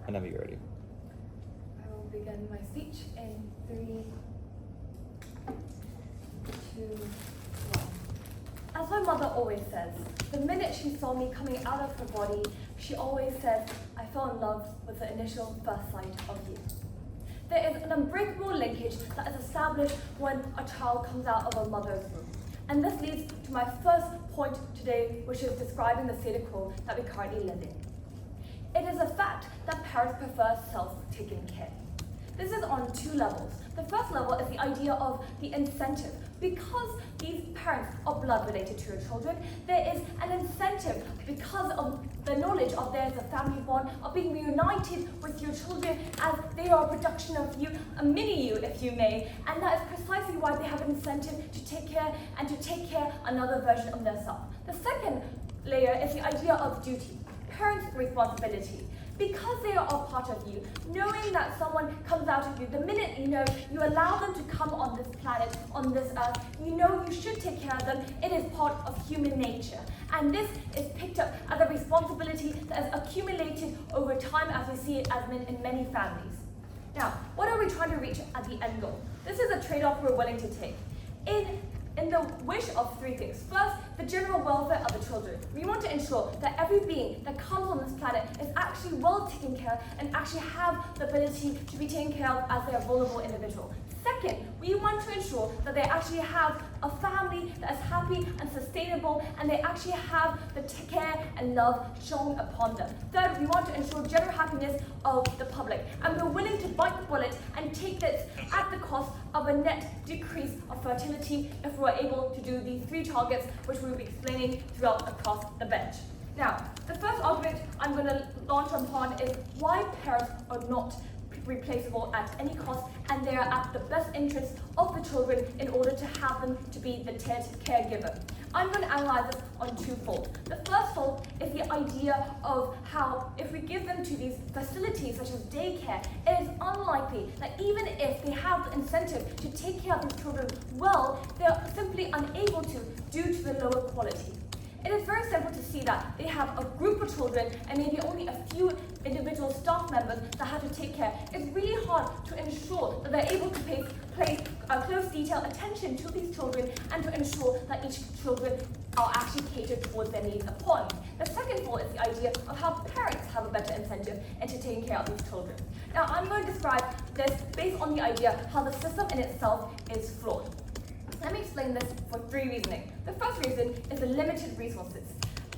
Whenever you're ready. I will begin my speech in 3, 2, 1. As my mother always says, the minute she saw me coming out of her body, she always said, I fell in love with the initial first sight of you. There is an unbreakable linkage that is established when a child comes out of a mother's womb. And this leads to my first point today, which is describing the status quo that we currently live in. It is a fact that parents prefer self-taken care. This is on 2 levels. The first level is the idea of the incentive. Because these parents are blood related to your children, there is an incentive because of the knowledge of there's a family bond, of being reunited with your children as they are a production of you, a mini you if you may, and that is precisely why they have an incentive to take care and to take care another version of themselves. The second layer is the idea of duty, parents' responsibility. Because they are all part of you, knowing that someone comes out of you, the minute you allow them to come on this planet, on this earth, you should take care of them. It is part of human nature. And this is picked up as a responsibility that is accumulated over time as we see it as in many families. Now, what are we trying to reach at the end goal? This is a trade-off we're willing to take. In the wish of 3 things. First, the general welfare of the children. We want to ensure that every being that comes on this planet is actually well taken care of and actually have the ability to be taken care of as a vulnerable individual. Second, we want to ensure that they actually have a family that is happy and sustainable, and they actually have the care and love shown upon them. Third, we want to ensure general happiness of the public, and we're willing to bite the bullet and take this at the cost of a net decrease of fertility if we're able to do these 3 targets, which we'll be explaining throughout across the bench. Now, the first argument I'm going to launch upon is why parents are not replaceable at any cost, and they are at the best interest of the children in order to have them to be the caregiver. I'm going to analyze this on 2 fold. The first fold is the idea of how if we give them to these facilities such as daycare, it is unlikely that even if they have the incentive to take care of these children well, they're simply unable to due to the lower quality. It is very simple to see that they have a group of children and maybe only a few individual staff members that have to take care. It's really hard to ensure that they're able to pay close detailed attention to these children and to ensure that each children are actually catered towards their needs upon. The second fold is the idea of how parents have a better incentive into taking care of these children. Now, I'm going to describe this based on the idea how the system in itself is flawed. Let me explain this for 3 reasons. The first reason is the limited resources.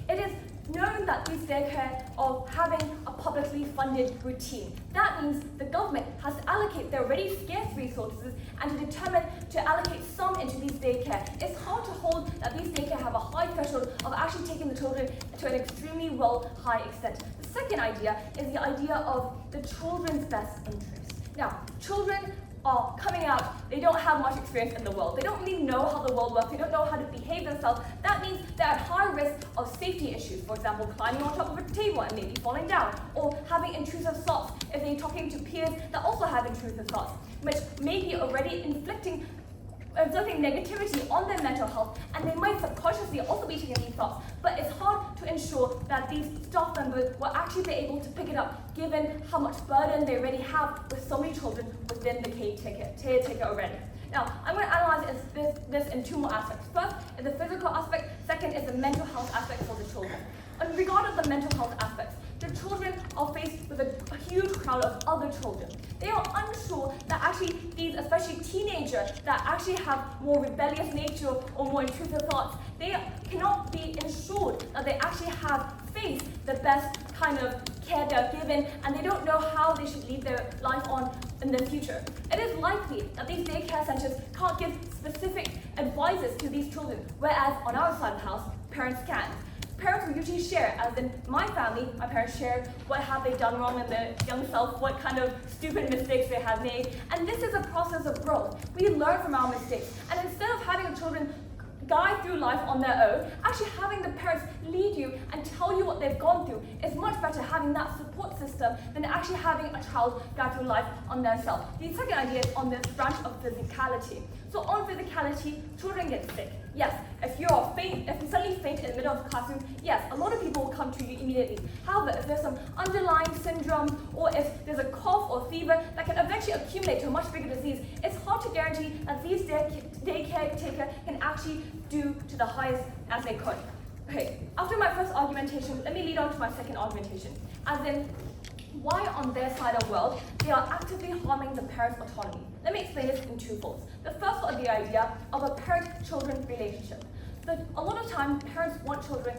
It is known that these daycare are having a publicly funded routine. That means the government has to allocate their already scarce resources and to determine to allocate some into these daycare. It's hard to hold that these daycare have a high threshold of actually taking the children to an extremely high extent. The second idea is the idea of the children's best interest. Now, children are coming out, they don't have much experience in the world. They don't really know how the world works. They don't know how to behave themselves. That means they're at high risk of safety issues. For example, climbing on top of a table and maybe falling down, or having intrusive thoughts if they're talking to peers that also have intrusive thoughts, which may be already exerting negativity on their mental health, and they might subconsciously also be taking these thoughts. But it's hard to ensure that these staff members will actually be able to pick it up, given how much burden they already have with so many children within the caretaker already. Now, I'm going to analyze this in 2 more aspects. First is the physical aspect, second is the mental health aspect for the children. In regard of the mental health aspects, the children are faced with a huge crowd of other children. They are unsure that actually these, especially teenagers, that actually have more rebellious nature or more intrusive thoughts, they cannot be ensured that they actually have faced the best kind of care they're given, and they don't know how they should lead their life on in the future. It is likely that these daycare centers can't give specific advices to these children, whereas on our side of the house, parents can. Parents will usually share, as in my family, my parents share what have they done wrong in their young self, what kind of stupid mistakes they have made. And this is a process of growth. We learn from our mistakes. And instead of having the children guide through life on their own, actually having the parents lead you and tell you what they've gone through is much better, having that support system than actually having a child guide through life on themselves. The second idea is on this branch of physicality. So on physicality, children get sick. Yes, if you suddenly faint in the middle of the classroom, yes, a lot of people will come to you immediately. However, if there's some underlying syndrome, or if there's a cough or fever that can eventually accumulate to a much bigger disease, it's hard to guarantee that these daycare taker can actually do to the highest as they could. Okay, after my first argumentation, let me lead on to my second argumentation, as in why on their side of the world they are actively harming the parent's autonomy. Let me explain this in two folds. The first one is the idea of a parent-children relationship. A lot of time, parents want children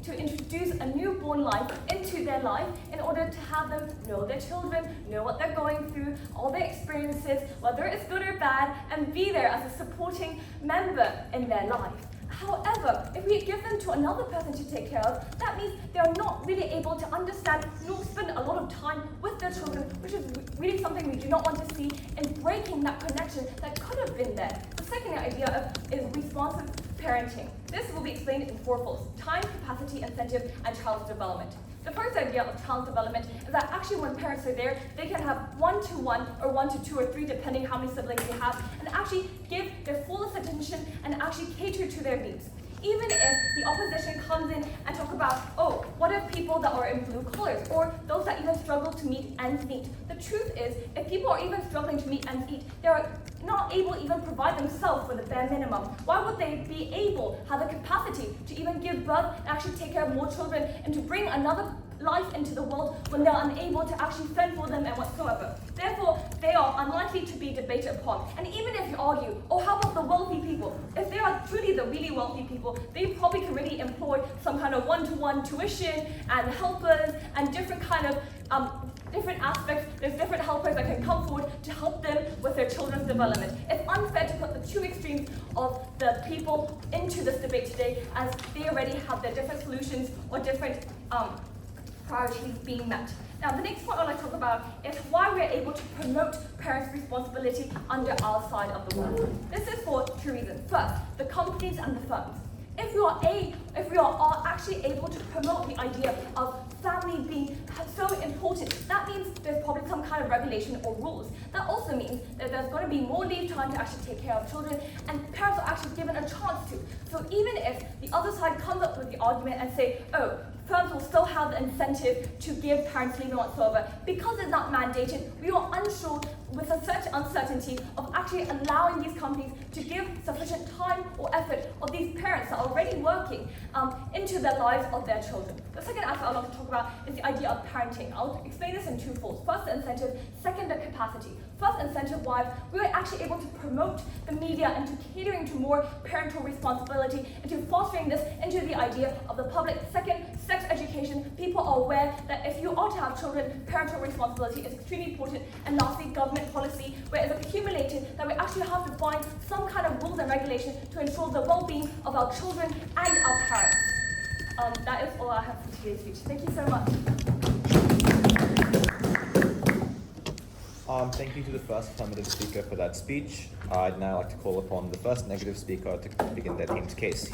to introduce a newborn life into their life in order to have them know their children, know what they're going through, all their experiences, whether it's good or bad, and be there as a supporting member in their life. However, if we give them to another person to take care of, that means they're not really able to understand nor spend a lot of time with their children, which is really something we do not want to see, in breaking that connection that could have been there. The second idea is responsive parenting. This will be explained in four folds: time, capacity, incentive, and child's development. The first idea of child development is that actually when parents are there, they can have 1-to-1 or 1-to-2 or 3, depending how many siblings they have, and actually give their fullest attention and actually cater to their needs. Even if the opposition comes in and talk about, oh, what if people that are in blue collars, or those that even struggle to meet ends meet? The truth is, if people are even struggling to meet ends meet, they are not able to even provide themselves with the bare minimum. Why would they be able, have the capacity to even give birth and actually take care of more children and to bring another life into the world when they're unable to actually fend for them and whatsoever? Therefore, they are unlikely to be debated upon. And even if you argue, oh, how about the wealthy people? If they are truly the really wealthy people, they probably can really employ some kind of 1-to-1 tuition and helpers and different kind of different aspects. There's different helpers that can come forward to help them with their children's development. It's unfair to put the two extremes of the people into this debate today, as they already have their different solutions or different priorities being met. Now, the next point I'd like to talk about is why we are able to promote parents' responsibility under our side of the world. This is for two reasons. First, the companies and the firms. If we are actually able to promote the idea of family being so important, that means there's probably some kind of regulation or rules. That also means that there's going to be more leave time to actually take care of children, and parents are actually given a chance to. So even if the other side comes up with the argument and say, oh, firms will still have the incentive to give parents leave and whatsoever, because it's not mandated, we are unsure with such uncertainty of actually allowing these companies to give sufficient time or effort of these parents that are already working into the lives of their children. The second aspect I'd like to talk about is the idea of parenting. I'll explain this in two folds. First, the incentive. Second, the capacity. First, incentive-wise, we were actually able to promote the media into catering to more parental responsibility, into fostering this into the idea of the public. Second, sex education. People are aware that if you are to have children, parental responsibility is extremely important. And lastly, government policy, where it's accumulated that we actually have to find some kind of rules and regulation to ensure the well-being of our children and our parents. That is all I have for today's speech. Thank you so much. Thank you to the first affirmative speaker for that speech. I'd now like to call upon the first negative speaker to begin their team's case.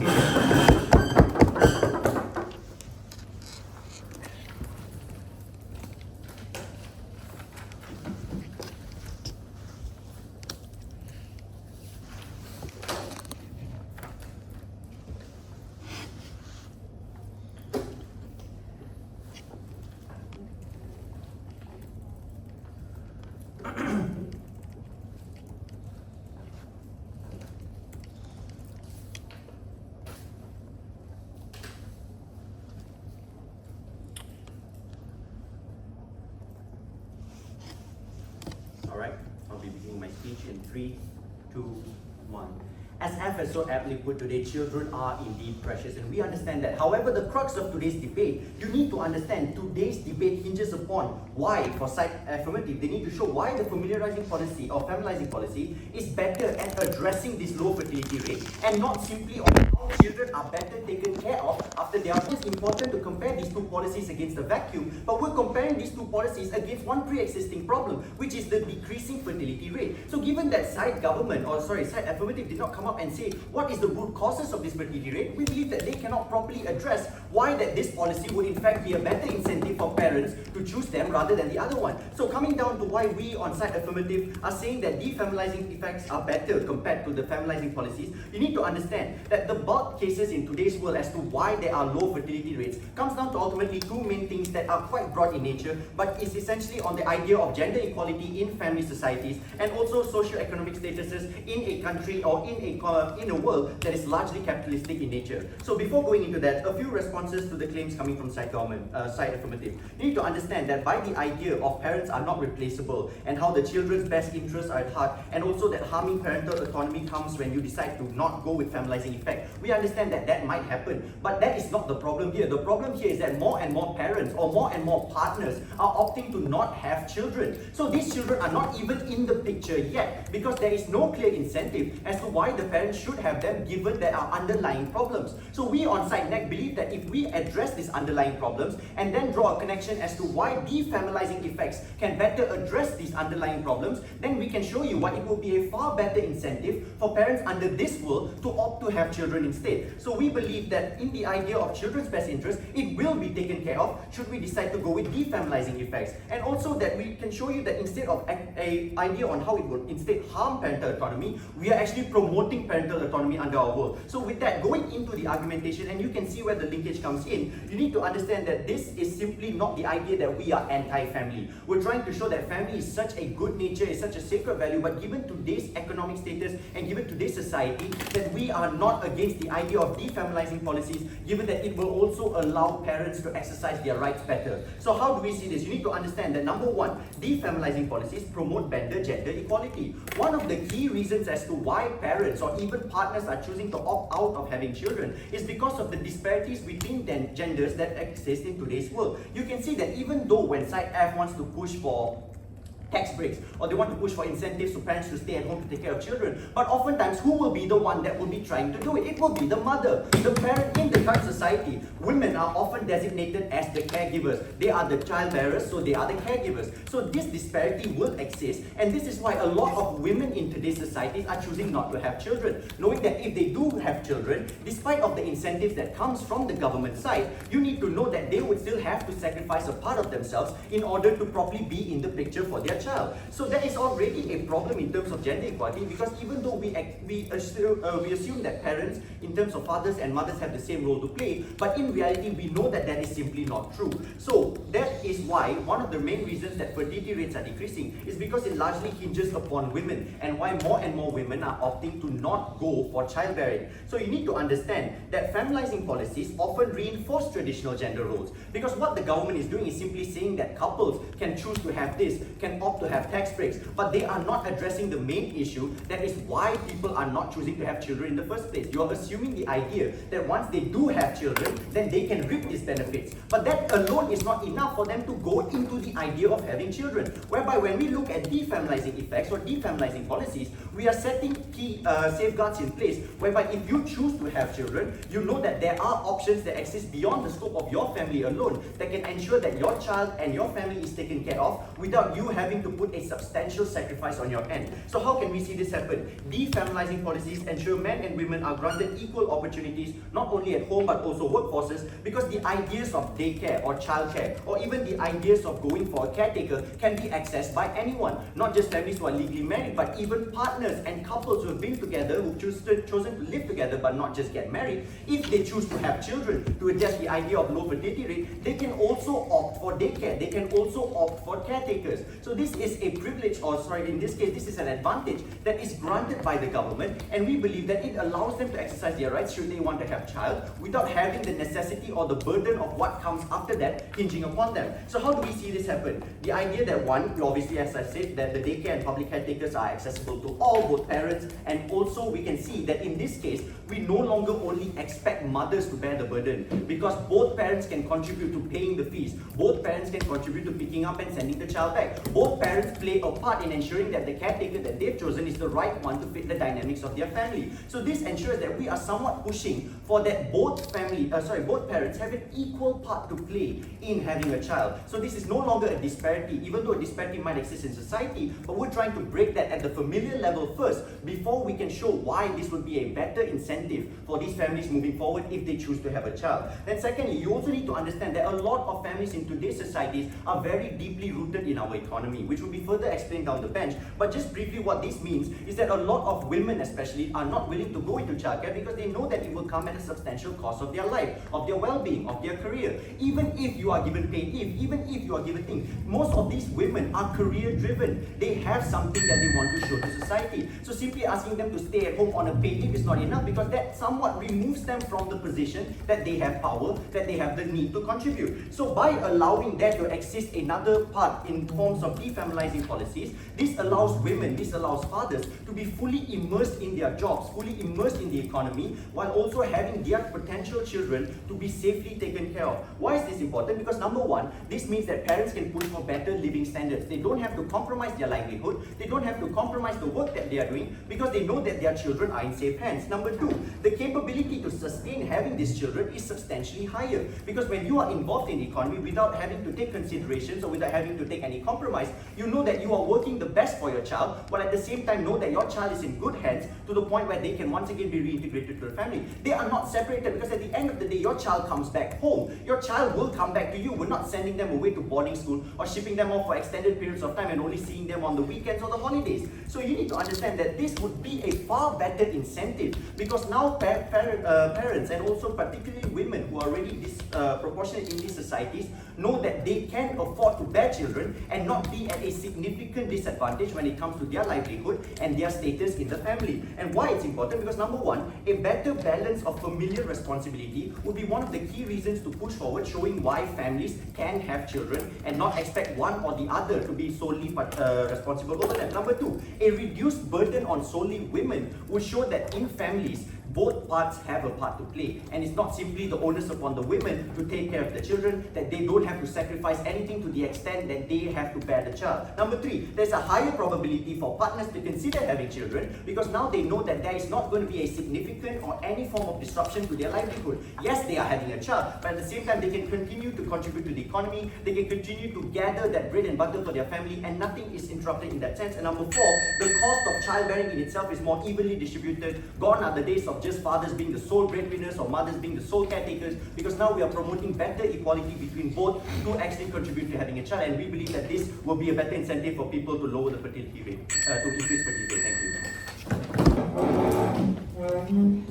Alright, I'll be beginning my speech in 3, 2, 1. As F has so aptly put today, children are indeed precious, and we understand that. However, the crux of today's debate, you need to understand today's debate hinges upon why, for side affirmative, they need to show why the familiarizing policy or familiarizing policy is better at addressing this low fertility rate, and not simply on how children are better taken care of after they are. It's important to compare these two policies against the vacuum, but we're comparing these two policies against one pre-existing problem, which is the decreasing fertility rate. So given that side affirmative did not come up and say what is the root causes of this fertility rate, we believe that they cannot properly address why that this policy would in fact be a better incentive for parents to choose them rather than the other one. So coming down to why we on site Affirmative are saying that de-familising effects are better compared to the familising policies, you need to understand that the bulk cases in today's world as to why there are low fertility rates comes down to ultimately two main things that are quite broad in nature, but is essentially on the idea of gender equality in family societies and also socio-economic statuses in a country or in a world that is largely capitalistic in nature. So before going into that, a few responses to the claims coming from side government, side Affirmative. You need to understand that by the idea of parents are not replaceable and how the children's best interests are at heart, and also that harming parental autonomy comes when you decide to not go with familising effect. We understand that that might happen, but that is not the problem here. The problem here is that more and more parents or more and more partners are opting to not have children. So these children are not even in the picture yet because there is no clear incentive as to why the parents should have them given there are underlying problems. So we on site NEC believe that if we address these underlying problems and then draw a connection as to why de-familising effects can better address these underlying problems, then we can show you why it will be a far better incentive for parents under this world to opt to have children instead. So we believe that in the idea of children's best interest, it will be taken care of should we decide to go with de-familising effects. And also that we can show you that instead of a idea on how it will instead harm parental autonomy, we are actually promoting parental autonomy under our world. So with that, going into the argumentation, and you can see where the linkage comes in, you need to understand that this is simply not the idea that we are anti-family. We're trying to show that family is such a good nature, is such a sacred value, but given today's economic status and given today's society, that we are not against the idea of de-familising policies, given that it will also allow parents to exercise their rights better. So how do we see this? You need to understand that number one, de-familising policies promote better gender equality. One of the key reasons as to why parents or even partners are choosing to opt out of having children is because of the disparities between genders that exist in today's world. You can see that even though when side F wants to push for tax breaks, or they want to push for incentives for parents to stay at home to take care of children, but oftentimes who will be the one that will be trying to do it? It will be the mother, the parent. In the current society, women are often designated as the caregivers. They are the child bearers, so they are the caregivers. So this disparity will exist, and this is why a lot of women in today's societies are choosing not to have children, knowing that if they do have children, despite of the incentives that comes from the government side, you need to know that they would still have to sacrifice a part of themselves in order to properly be in the picture for their child. So that is already a problem in terms of gender equality, because even though we assume that parents in terms of fathers and mothers have the same role to play, but in reality we know that that is simply not true. So that is why one of the main reasons that fertility rates are decreasing is because it largely hinges upon women, and why more and more women are opting to not go for childbearing. So you need to understand that familising policies often reinforce traditional gender roles, because what the government is doing is simply saying that couples can choose to have this, can opt to have tax breaks, but they are not addressing the main issue, that is why people are not choosing to have children in the first place. You are assuming the idea that once they do have children, then they can reap these benefits. But that alone is not enough for them to go into the idea of having children. Whereby when we look at de-familising effects or de-familising policies, we are setting key safeguards in place, whereby if you choose to have children, you know that there are options that exist beyond the scope of your family alone that can ensure that your child and your family is taken care of without you having to put a substantial sacrifice on your end. So how can we see this happen? De-familising policies ensure men and women are granted equal opportunities, not only at home but also workforces, because the ideas of daycare or childcare, or even the ideas of going for a caretaker, can be accessed by anyone, not just families who are legally married, but even partners and couples who have been together, who've chosen to live together but not just get married. If they choose to have children, to address the idea of low fertility rate, they can also opt for daycare, they can also opt for caretakers. So this is a privilege, or sorry, in this case, this is an advantage that is granted by the government, and we believe that it allows them to exercise their rights should they want to have child without having the necessity or the burden of what comes after that hinging upon them. So how do we see this happen? The idea that one, obviously as I said, that the daycare and public caretakers are accessible to all, both parents, and also we can see that in this case, we no longer only expect mothers to bear the burden, because both parents can contribute to paying the fees, both parents can contribute to picking up and sending the child back, both parents play a part in ensuring that the caretaker that they've chosen is the right one to fit the dynamics of their family. So this ensures that we are somewhat pushing for that both parents have an equal part to play in having a child. So this is no longer a disparity, even though a disparity might exist in society, but we're trying to break that at the familial level first before we can show why this would be a better incentive for these families moving forward if they choose to have a child. Then secondly, you also need to understand that a lot of families in today's societies are very deeply rooted in our economy, which will be further explained down the bench. But just briefly, what this means is that a lot of women especially are not willing to go into childcare because they know that it will come at a substantial cost of their life, of their well-being, of their career. Even if you are given paid leave, even if you are given things, most of these women are career driven. They have something that they want to show to society. So simply asking them to stay at home on a paid leave is not enough, because that somewhat removes them from the position that they have power, that they have the need to contribute. So by allowing there to exist another part in forms of de-familising policies, this allows women, this allows fathers to be fully immersed in their jobs, fully immersed in the economy, while also having their potential children to be safely taken care of. Why is this important? Because number one, this means that parents can push for better living standards. They don't have to compromise their livelihood, they don't have to compromise the work that they are doing, because they know that their children are in safe hands. Number two, the capability to sustain having these children is substantially higher, because when you are involved in the economy without having to take considerations or without having to take any compromise, you know that you are working the best for your child, while at the same time know that your child is in good hands to the point where they can once again be reintegrated to the family. They are not separated, because at the end of the day, your child comes back home. Your child will come back to you. We're not sending them away to boarding school or shipping them off for extended periods of time and only seeing them on the weekends or the holidays. So you need to understand that this would be a far better incentive, because now parents, and also particularly women who are already disproportionate in these societies, know that they can afford to bear children and not be at a significant disadvantage when it comes to their livelihood and their status in the family. And why it's important? Because number one, a better balance of familial responsibility would be one of the key reasons to push forward, showing why families can have children and not expect one or the other to be solely responsible over them. Number two, a reduced burden on solely women would show that in families, both parts have a part to play, and it's not simply the onus upon the women to take care of the children, that they don't have to sacrifice anything to the extent that they have to bear the child. Number three, there's a higher probability for partners to consider having children, because now they know that there is not going to be a significant or any form of disruption to their livelihood. Yes, they are having a child, but at the same time they can continue to contribute to the economy, they can continue to gather that bread and butter for their family, and nothing is interrupted in that sense. And number four, the cost of childbearing in itself is more evenly distributed. Gone are the days of just fathers being the sole breadwinners or mothers being the sole caretakers, because now we are promoting better equality between both to actually contribute to having a child, and we believe that this will be a better incentive for people to lower the fertility rate, to increase fertility rate. Thank you.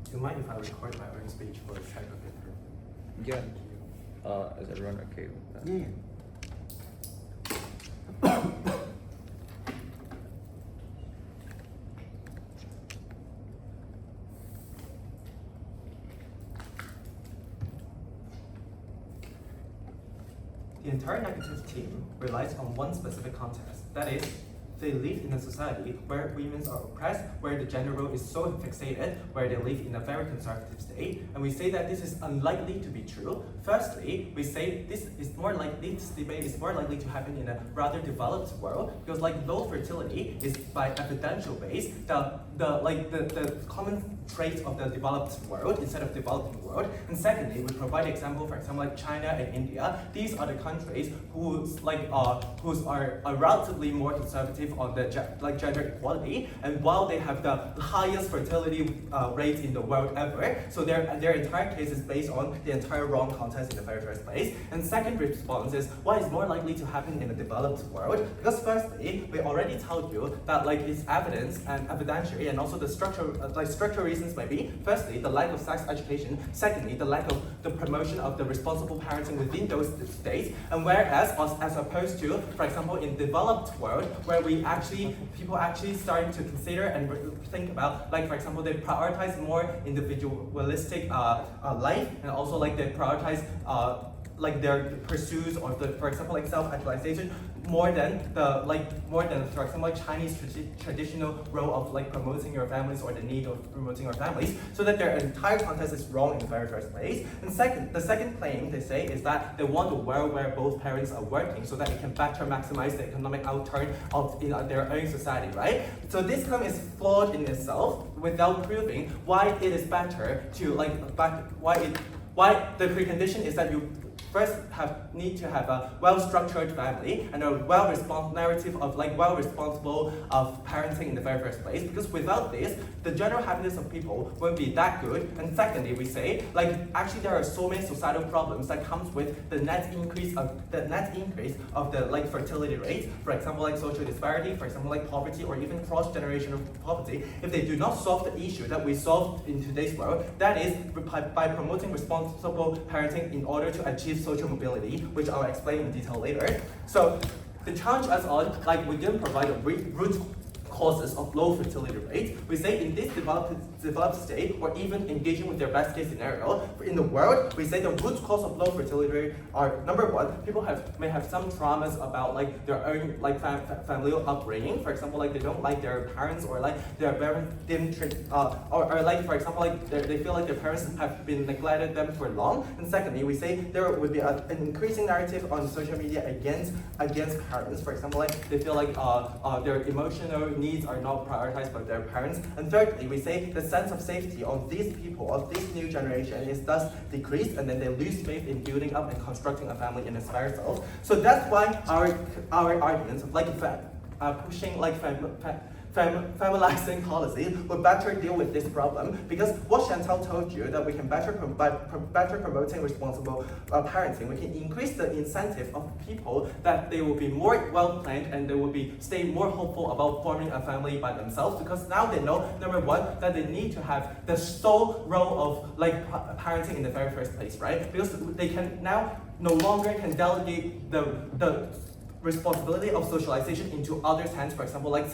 Do you mind if I record my own speech for the track of it? Yeah. Thank you. Is everyone okay with that? Yeah. The entire negative team relies on one specific context, that is, they live in a society where women are oppressed, where the gender role is so fixated, where they live in a very conservative state, and we say that this is unlikely to be true. Firstly, we say this debate is more likely to happen in a rather developed world, because like low fertility is by evidential base, the common traits of the developed world instead of developing world. And secondly, we provide example, for example, like China and India. These are the countries whose are relatively more conservative on the gender equality, and while they have the highest fertility rates in the world ever, so their entire case is based on the entire wrong context in the very first place. And second response is why is more likely to happen in the developed world? Because firstly, we already told you that like it's evidence and evidentiary, and also the structural reasons may be, firstly, the lack of sex education, secondly, the lack of the promotion of the responsible parenting within those states, and whereas as opposed to, for example, in developed world, where people actually starting to consider and think about, like for example, they prioritize more individualistic life, and also like they prioritize like their pursuits of the, for example, like self-actualization more than for example like Chinese traditional role of like promoting your families or the need of promoting your families, so that their entire context is wrong in the very first place. And the second claim they say is that they want a world where both parents are working so that it can better maximize the economic outturn of in their own society, right? So this claim is flawed in itself without proving why it is better to why the precondition is that you first need to have a well-structured family and a narrative of like well-responsible of parenting in the very first place, because without this, the general happiness of people won't be that good. And secondly, we say like actually there are so many societal problems that comes with the net increase of the like fertility rate, for example like social disparity, for example like poverty, or even cross-generational poverty. If they do not solve the issue that we solve in today's world, that is by promoting responsible parenting in order to achieve social mobility, which I'll explain in detail later. So the challenge us on, like we didn't provide a root causes of low fertility rate. We say in this developed state, or even engaging with their best case scenario, in the world, we say the root cause of low fertility rate are, number one, people may have some traumas about like their own like familial upbringing. For example, like they don't like their parents, or like their parents didn't or like for example like they feel like their parents have been neglected them for long. And secondly, we say there would be an increasing narrative on social media against parents. For example, like they feel like their emotional needs are not prioritized by their parents. And thirdly, we say the sense of safety of these people, of this new generation, is thus decreased, and then they lose faith in building up and constructing a family in its very self. So that's why our arguments of like pushing like familizing policy will better deal with this problem, because what Chantal told you, that we can better promoting responsible parenting, we can increase the incentive of people that they will be more well planned and they will stay more hopeful about forming a family by themselves, because now they know, number one, that they need to have the sole role of like parenting in the very first place, right? Because they can now no longer can delegate the responsibility of socialization into others' hands, for example, like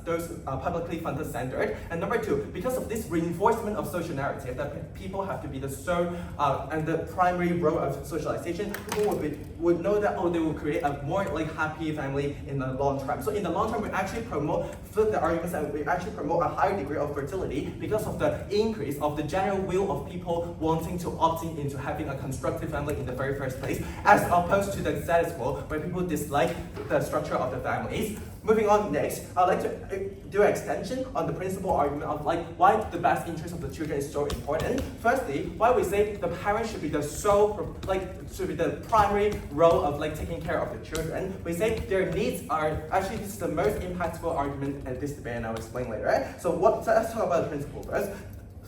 those publicly funded standard. And number two, because of this reinforcement of social narrative that people have to be the sole and the primary role of socialization, people would know that they will create a more like happy family in the long term. So in the long term, we actually flip the arguments, and we actually promote a higher degree of fertility because of the increase of the general will of people wanting to opt into having a constructive family in the very first place, as opposed to the status quo where people dislike the structure of the families. Moving on next, I'd like to do an extension on the principal argument of like why the best interest of the children is so important. Firstly, why we say the parents should be the primary role of like taking care of the children. We say their needs are actually, this is the most impactful argument at this debate, and I'll explain later. Right? So let's talk about the principle first.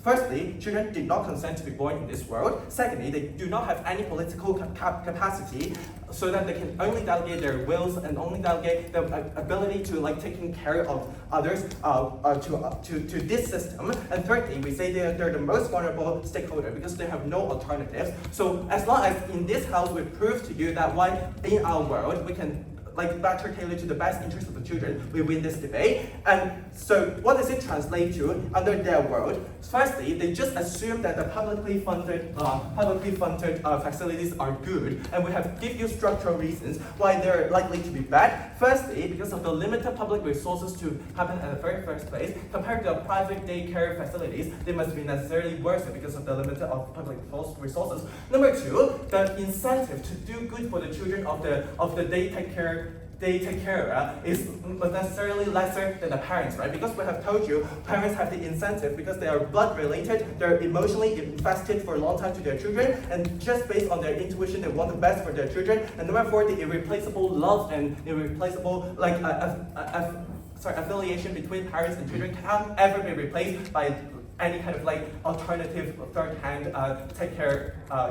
Firstly, children did not consent to be born in this world. Secondly, they do not have any political capacity, so that they can only delegate their wills and only delegate the ability to like taking care of others to this system. And thirdly, we say they're the most vulnerable stakeholder because they have no alternatives. So as long as in this house we prove to you that why in our world we can like better tailor to the best interest of the children, we win this debate. And so what does it translate to under their world? Firstly, they just assume that the publicly funded facilities are good, and we have give you structural reasons why they're likely to be bad. Firstly, because of the limited public resources to happen at the very first place, compared to the private daycare facilities, they must be necessarily worse because of the limited public resources. Number two, the incentive to do good for the children of the daycare is necessarily lesser than the parents, right? Because we have told you, parents have the incentive because they are blood related, they're emotionally invested for a long time to their children, and just based on their intuition, they want the best for their children. And number four, the irreplaceable love and irreplaceable affiliation between parents and children can't ever be replaced by any kind of like alternative third-hand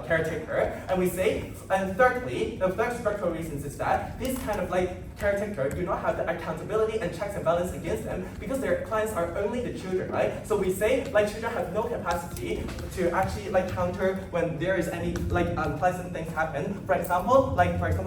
caretaker. And we say, and thirdly, the third structural reasons is that this kind of like caretaker do not have the accountability and checks and balance against them because their clients are only the children, right? So we say like children have no capacity to actually like counter when there is any like unpleasant things happen. For example,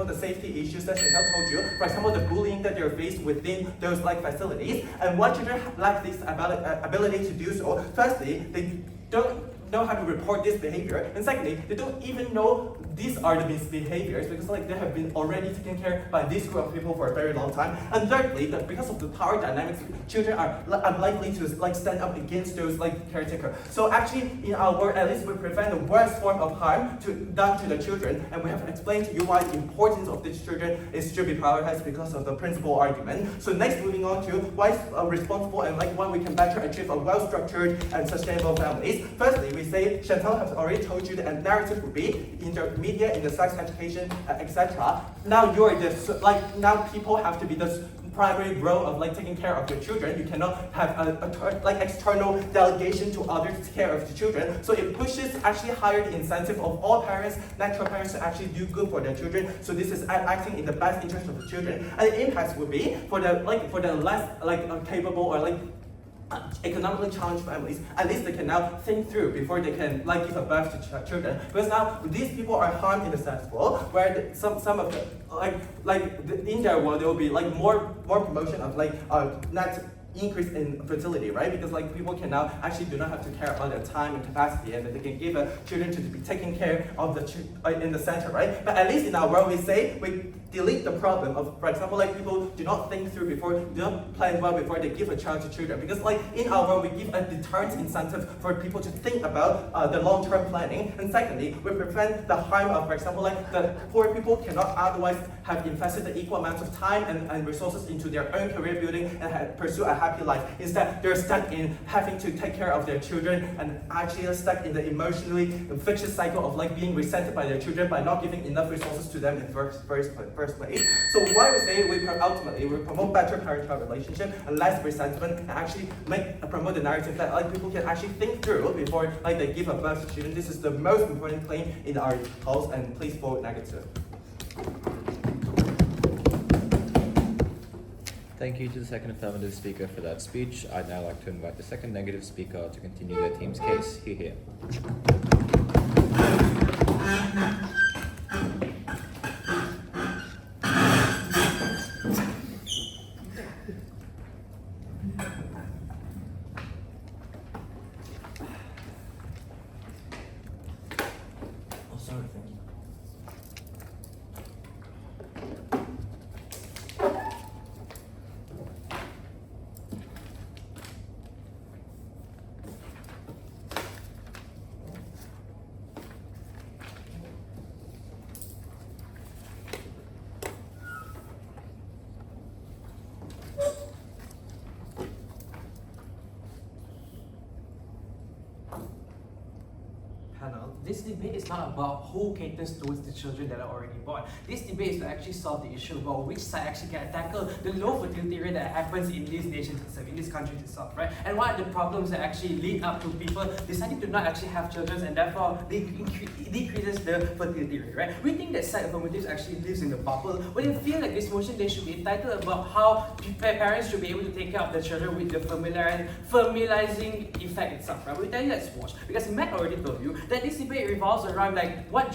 the safety issues that Chantal told you. For example, the bullying that they're faced within those like facilities. And why children lack this ability to do so? Firstly, they don't know how to report this behavior, and secondly, they don't even know these are the misbehaviors because like they have been already taken care by this group of people for a very long time. And thirdly, that because of the power dynamics, children are unlikely to like stand up against those like caretaker. So actually, in our work, at least we prevent the worst form of harm done to the children, and we have explained to you why the importance of these children should be prioritized because of the principal argument. So next, moving on to why is responsible and like why we can better achieve a well-structured and sustainable families. Firstly, we say Chantal has already told you that narrative would be intermediate in the sex education, etc. Now you're just now people have to be the primary role of like taking care of your children. You cannot have like external delegation to others to take care of the children. So it pushes actually higher the incentive of all parents, natural parents, to actually do good for their children. So this is acting in the best interest of the children. And the impacts would be for the less capable or like economically challenged families, at least they can now think through before they can like give a birth to children. Because now these people are harmed in the sex world, where some of the in their world there will be like more promotion of like net increase in fertility, right? Because like people can now actually do not have to care about their time and capacity, and that they can give children to be taken care of in the center, right? But at least in our world, we say we delete the problem of, for example, like people do not think through before, do not plan well before they give a child to children. Because like in our world, we give a deterrent incentive for people to think about the long-term planning. And secondly, we prevent the harm of, for example, like the poor people cannot otherwise have invested the equal amounts of time and resources into their own career building and pursue a happy life. Instead, they're stuck in having to take care of their children and actually stuck in the emotionally vicious cycle of like being resented by their children by not giving enough resources to them in the first place. So why we say ultimately we promote better parent-child relationship and less resentment, and actually promote the narrative that like people can actually think through before like they give a birth to children. This is the most important claim in our polls, and please vote negative. Thank you to the second affirmative speaker for that speech. I'd now like to invite the second negative speaker to continue their team's case. Hear. This debate is not about who caters towards the children that are already born. This debate is to actually solve the issue about which side actually can tackle the low fertility rate that happens in these nations itself, in these countries itself, right? And what are the problems that actually lead up to people deciding to not actually have children, and therefore decreases the fertility rate, right? We think that side affirmatives actually lives in the bubble, where they feel like this motion they should be entitled about how parents should be able to take care of their children with the familiarizing effect itself, right? We tell you that's watch, because Matt already told you that this debate revolves around like what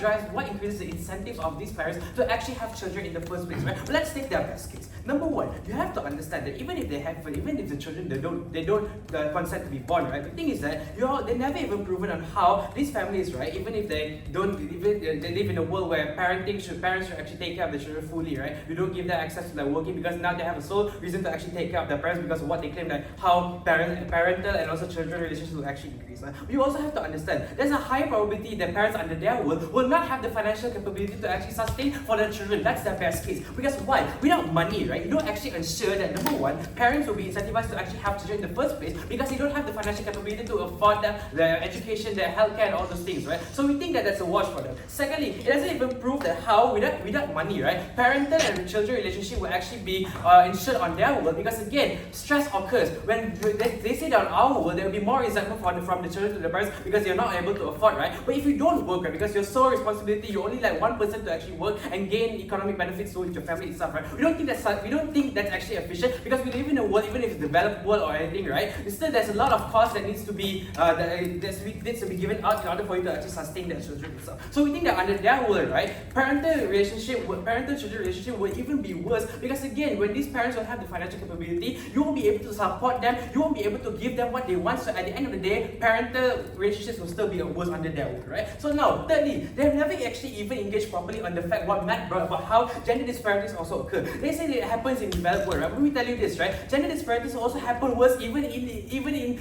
increases the incentives of these parents to actually have children in the first place, right? But let's take their best case. Number one, you have to understand that even if the children they don't consent to be born, right? The thing is that they never even proven on how these families, right? Even if they live in a world where parents should actually take care of the children fully, right? You don't give them access to their working because now they have a sole reason to actually take care of their parents because of what they claim, like how parental and also children relationships will actually increase. Right? You also have to understand there's a higher probability that their parents under their world will not have the financial capability to actually sustain for their children. That's their best case. Because why? Without money, right, you don't actually ensure that, number one, parents will be incentivized to actually have children in the first place because they don't have the financial capability to afford their education, their healthcare, and all those things, right? So we think that that's a wash for them. Secondly, it doesn't even prove that how, without money, right, parental and children relationship will actually be ensured on their world, because again, stress occurs. When they say that on our world, there will be more resentment from the children to the parents because you're not able to afford, right? But if you don't work, right, because your sole responsibility, you're only like one person to actually work and gain economic benefits with your family itself, right? We don't think that's actually efficient, because we live in a world, even if it's developed world or anything, right? Still, there's a lot of cost that needs to be needs to be given out in order for you to actually sustain their children itself. So we think that under their world, right, parental-children relationship will even be worse, because again, when these parents don't have the financial capability, you won't be able to support them, you won't be able to give them what they want. So at the end of the day, parental relationships will still be worse under their world, right? So now, thirdly, they have never actually even engaged properly on the fact what Matt brought about how gender disparities also occur. They say that it happens in developed world, right? Let me tell you this, right? Gender disparities also happen worse even in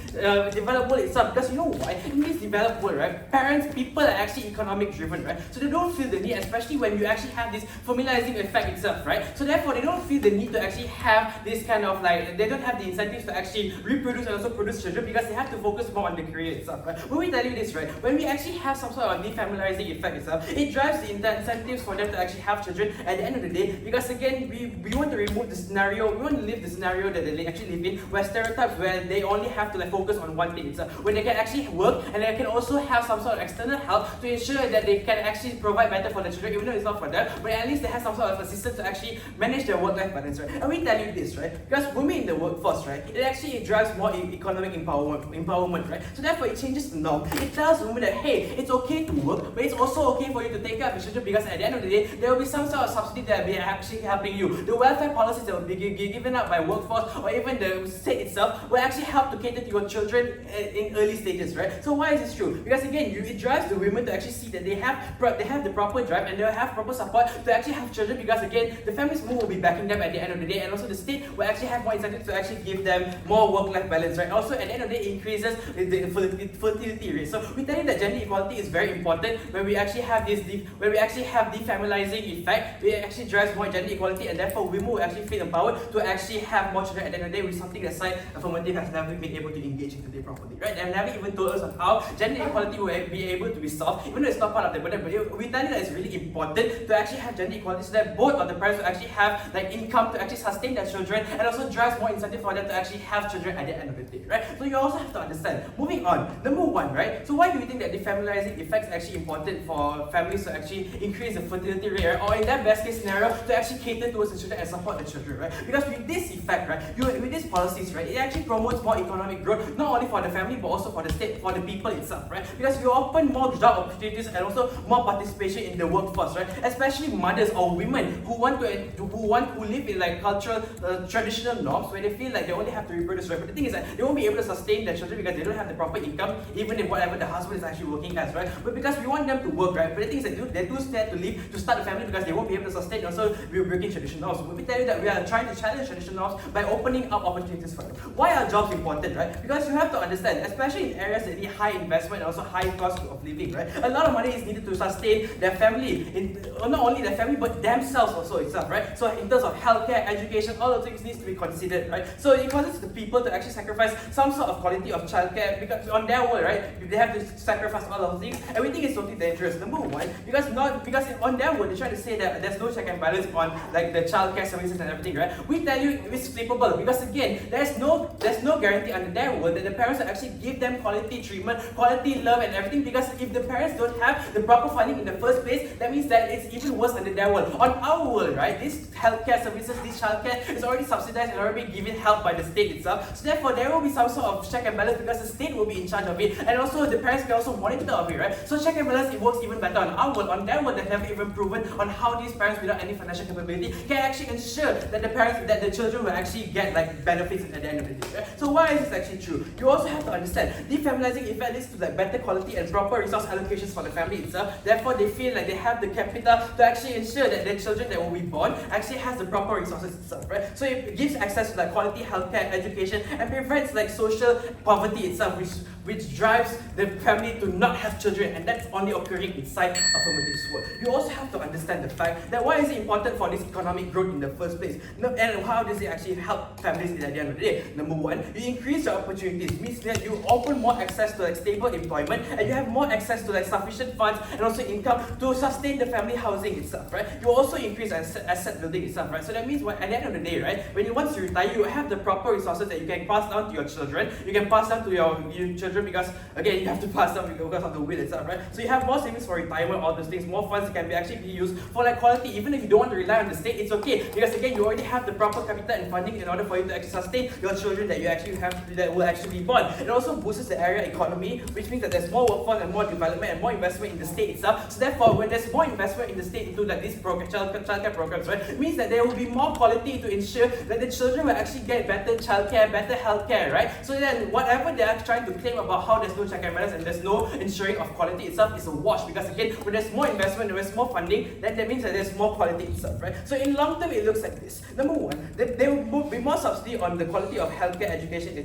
developed world itself, because you know why? In this developed world, right, people are actually economic driven, right? So they don't feel the need, especially when you actually have this familiarizing effect itself, right? So therefore, they don't feel the need to actually have this kind of like, they don't have the incentives to actually reproduce and also produce children, because they have to focus more on the career itself, right? When we tell you this, right, when we actually have some sort of de-familising effect itself, it drives the incentives for them to actually have children at the end of the day, because again, we want to remove the scenario, we want to live the scenario that they actually live in, where stereotypes where they only have to like focus on one thing itself, when they can actually work and they can also have some sort of external help to ensure that they can actually provide better for the children, even though it's not for them, but at least they have some sort of assistance to actually manage their work-life balance, right? And we tell you this, right, because women in the workforce, right, it actually drives more economic empowerment, right? So therefore, it changes the norm. It tells women that, hey, it's okay to work, but it's also okay for you to take care of your children, because at the end of the day, there will be some sort of subsidy that will be actually helping you. The welfare policies that will be given out by workforce or even the state itself will actually help to cater to your children in early stages, right? So why is this true? Because again, it drives the women to actually see that they have the proper drive and they'll have proper support to actually have children, because again, the families will be backing them at the end of the day, and also the state will actually have more incentives to actually give them more work-life balance, right? Also, at the end of the day, increases the fertility rate. So we tell you that gender equality is very important when we actually have de-familising effect. It actually drives more gender equality, and therefore women will actually feel empowered to actually have more children at the end of the day, which is something that side Affirmative has never been able to engage in today properly, right? They have never even told us on how gender equality will be able to be solved, even though it's not part of the budget. But we tell you that it's really important to actually have gender equality, so that both of the parents will actually have like income to actually sustain their children, and also drives more incentive for them to actually have children at the end of the day, right? So you also have to understand. Moving on, number one, right? So why do we think that de-familising effect is actually important for families to actually increase the fertility rate, right? Or in that best case scenario, to actually cater towards the children and support the children, right? Because with this effect, right, with these policies, right, it actually promotes more economic growth, not only for the family but also for the state, for the people itself, right? Because you open more job opportunities and also more participation in the workforce, right? Especially mothers or women who live in like cultural, traditional norms where they feel like they only have to reproduce, right? But the thing is that they won't be able to sustain their children because they don't have the proper income, even if whatever the husband is actually working as, right? But because we want them to work, right? But the thing is that they're too scared to leave to start a family because they won't be able to sustain. Also, we're breaking traditional norms. But we tell you that we are trying to challenge traditional norms by opening up opportunities for them. Why are jobs important, right? Because you have to understand, especially in areas that need high investment and also high cost of living, right? A lot of money is needed to sustain their family, not only their family but themselves also itself, right? So in terms of healthcare, education, all of things needs to be considered, right? So it causes the people to actually sacrifice some sort of quality of childcare because on their world, right, they have to sacrifice all of these, and we think it's totally dangerous. Number one, because on their world they try to say that there's no check and balance on like the childcare services and everything, right? We tell you it's flippable because again, there's no guarantee under their world that the parents will actually give them quality treatment, quality love and everything, because if the parents don't have the proper funding in the first place, that means that it's even worse under their world. On our world, right, this healthcare services, this childcare is already subsidized and already given help by the state itself. So therefore, there will be some sort of check and balance because the state will be in charge of it, and also the parents can also monitor of it, right? So check and balance, it works even better on our world. On their world, they've never even proven on how these parents without any financial capability can actually ensure that the children will actually get like benefits at the end of the day, right? So why is this actually true? You also have to understand, de-familising effect leads to like better quality and proper resource allocations for the family itself. Therefore, they feel like they have the capital to actually ensure that their children that will be born actually has the proper resources itself, right? So it gives access to like quality healthcare, education, and prevents like social poverty itself, which drives the family to not have children, and that's only occurring inside affirmative world. You also have to understand the fact that why is it important for this economic growth in the first place, and how does it actually help families at the end of the day. Number one, you increase your opportunities, means that you open more access to like stable employment, and you have more access to like sufficient funds and also income to sustain the family housing itself, right? You also increase asset building itself, right? So that means at the end of the day, right, when once you retire, you have the proper resources that you can pass down to your children. You can pass down to your children because again you have to pass down because of the will itself, right? So you have more savings for retirement, all those things, more funds can be actually be used for like quality. Even if you don't want to rely on the state, it's okay because again you already have the proper capital and funding in order for you to actually sustain your children that you actually have that will actually be born. It also boosts the area economy, which means that there's more workforce and more development and more investment in the state itself. So therefore, when there's more investment in the state into like these childcare programs, right, it means that there will be more quality to ensure that the children will actually get better childcare, better healthcare, right? So then whatever they are trying to claim about how there's no check and balance and there's no ensuring of quality itself is a wash, because again, when there's more investment, there's more funding, then that means that there's more quality itself, right? So in long term, it looks like this. Number one, there will be more subsidy on the quality of healthcare, education, and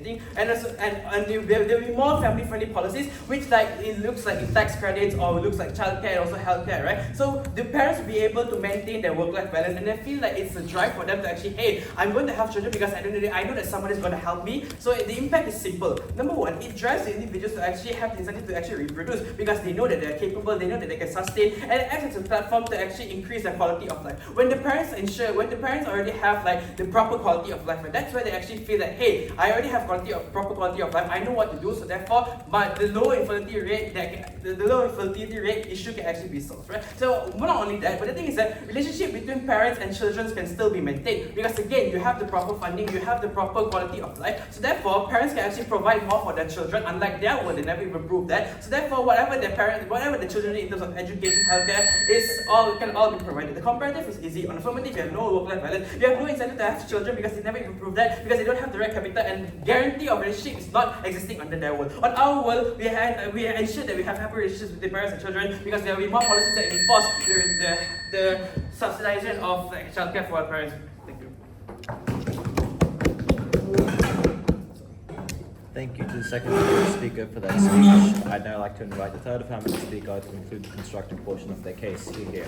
there will be more family-friendly policies, which like it looks like in tax credits or it looks like childcare and also healthcare, right? So the parents will be able to maintain their work-life balance, and they feel like it's a drive for them to actually, hey, I'm going to have children because at the end of the day, I know that somebody is going to help me. So the impact is simple. Number one, it drives the individuals to actually have the incentive to actually reproduce because they know that they are capable, they know that they can sustain, and it acts as a platform to actually increase their quality of life. When the parents already have like the proper quality of life, and that's where they actually feel that, hey, I already have proper quality of life, I know what to do, so therefore, but the low infertility rate issue can actually be solved, right? So not only that, but the thing is that relationship between parents and children can still be maintained because again, you have the proper funding, you have the proper quality of life. So therefore, parents can actually provide more for their children. Unlike their world, they never even proved that. So therefore, whatever the children need in terms of education, healthcare, can all be provided. The comparative is easy. On affirmative, you have no work-life balance. You have no incentive to have children because they never even proved that, because they don't have the right capital and guarantee of relationship is not existing under their world. On our world, we ensure that we have happy relationships with the parents and children because there will be more policies that enforce the subsidization of like, childcare for our parents. Thank you. Thank you to the second speaker for that speech. I'd now like to invite the third affirmative speaker to conclude the constructive portion of their case. Here.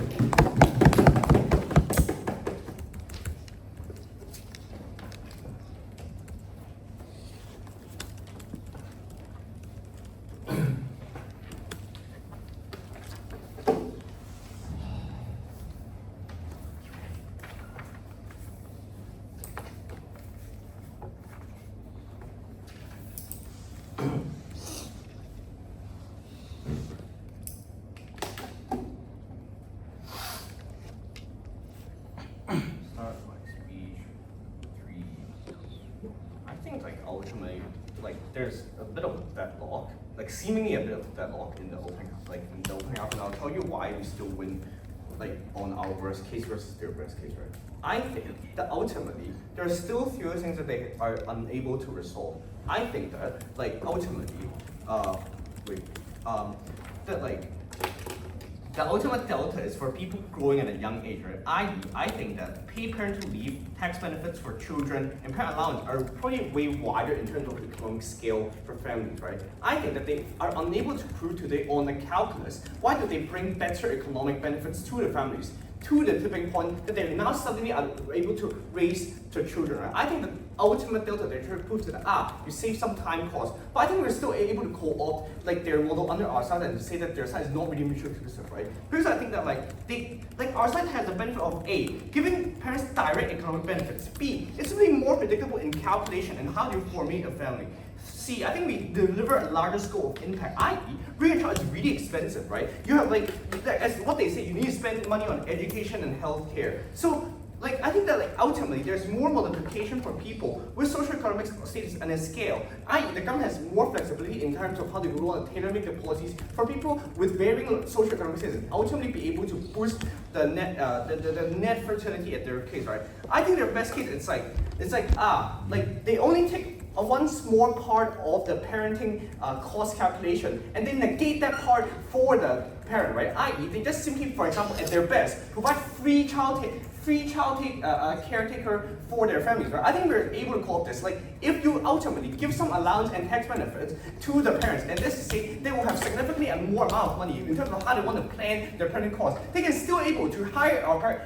There's a bit of deadlock, like seemingly a bit of deadlock in the opening up, and I'll tell you why we still win, like on our worst case versus their worst case, right? I think that ultimately there are still few things that they are unable to resolve. I think that like ultimately, the ultimate delta is for people growing at a young age, right? I think that paid parental leave, tax benefits for children, and parent allowance are probably way wider in terms of the economic scale for families, right? I think that they are unable to prove today on the calculus, why do they bring better economic benefits to the families, to the tipping point that they now suddenly are able to raise their children, right? I think the ultimate delta they're trying to prove to that, you save some time cost, but I think we're still able to co-opt like their model under our side and say that their side is not really mutually exclusive, right? Because I think that our side has the benefit of A, giving parents direct economic benefits. B, it's really more predictable in calculation and how you formate a family. C, I think we deliver a larger scope of impact, i.e., real-child is really expensive, right? You have as what they say, you need to spend money on education and healthcare. So I think that ultimately there's more multiplication for people with socioeconomic status and a scale. I.e., the government has more flexibility in terms of how they would want to tailor-make the policies for people with varying socioeconomic status and ultimately be able to boost the net fertility at their case, right? I think their best case, they only take one small part of the parenting cost calculation and then negate that part for the parent, right? I.e., they just simply, for example, at their best, provide free caretaker for their families, right? I think we're able to call this, like, if you ultimately give some allowance and tax benefits to the parents, and this is say they will have significantly and more amount of money in terms of how they want to plan their parenting costs, they can still able to hire our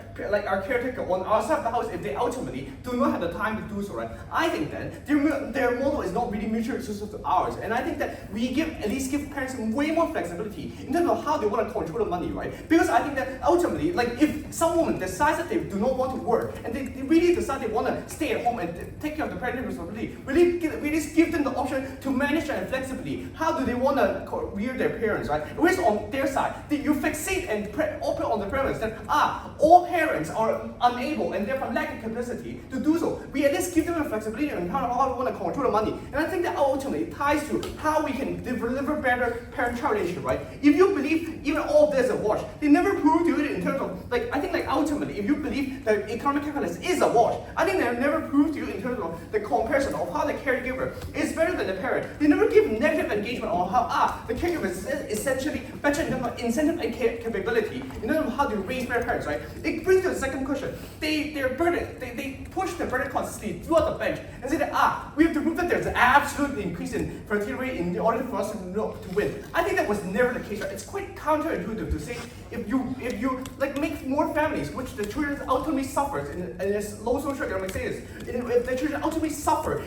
caretaker on our side of the house if they ultimately do not have the time to do so, right? I think that their model is not really mutually exclusive to ours, and I think that we at least give parents way more flexibility in terms of how they want to control the money, right? Because I think that ultimately, like, if some woman decides that they do not want to work and they really decide they want to stay at home and take care of the parenting responsibility, really give them the option to manage that flexibly. How do they want to rear their parents, right? Whereas on their side, you fixate and open on the premise that all parents are unable and therefore lack the capacity to do so. We at least give them the flexibility on how they want to control the money. And I think that ultimately ties to how we can deliver better parent-child relationship, right? If you believe even all of this is a wash, they never prove to it in terms of, like, I think, like, ultimately, if you believe that economic calculus is a wash, I think they have never proved to you in terms of the comparison of how the caregiver is better than the parent. They never give negative engagement on how the caregiver is essentially better in terms of incentive and capability, in terms of how to raise their parents, right? It brings to the second question. They push the burden constantly throughout the bench and say that we have to prove that there's an absolute increase in fertility rate in order for us to win. I think that was never the case, right? It's quite counterintuitive to say if you like make more families, which the children ultimately suffers in this low socioeconomic status, if the children ultimately suffer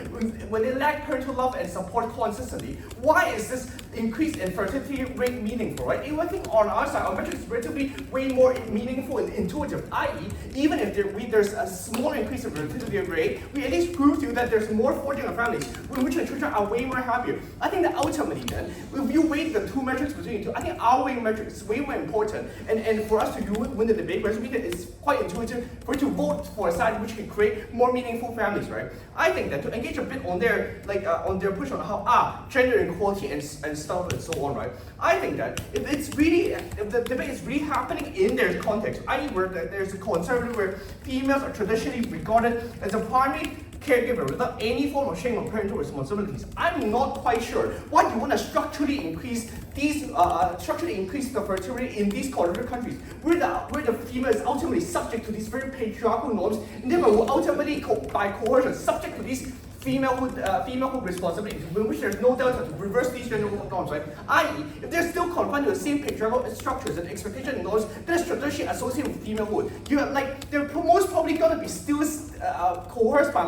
when they lack parental love and support consistently, why is this increase in fertility rate meaningful, right? I think on our side, our metric is relatively way more meaningful and intuitive, i.e., even if there's a small increase in fertility rate, we at least prove to you that there's more fortunate families in which the children are way more happier. I think that ultimately then, if you weigh the two metrics between the two, I think our weighing metric is way more important, and for us to win the debate, whereas it's quite intuitive for you to vote for a side which can create more meaningful families, right? I think that to engage a bit on their push on how gender equality and stuff and so on, right? I think that if the debate is really happening in their context, i.e., where there's a conservative where females are traditionally regarded as a primary caregiver without any form of shame or parental responsibilities, I'm not quite sure why you want to structurally increase the fertility in these colonial countries, where the female is ultimately subject to these very patriarchal norms, and then will ultimately by coercion subject to these femalehood responsibility, in which there's no delta to reverse these gender norms, right? I.e., if they're still confined to the same patriarchal structures and expectation and norms that's traditionally associated with femalehood, they're most probably gonna be still coerced by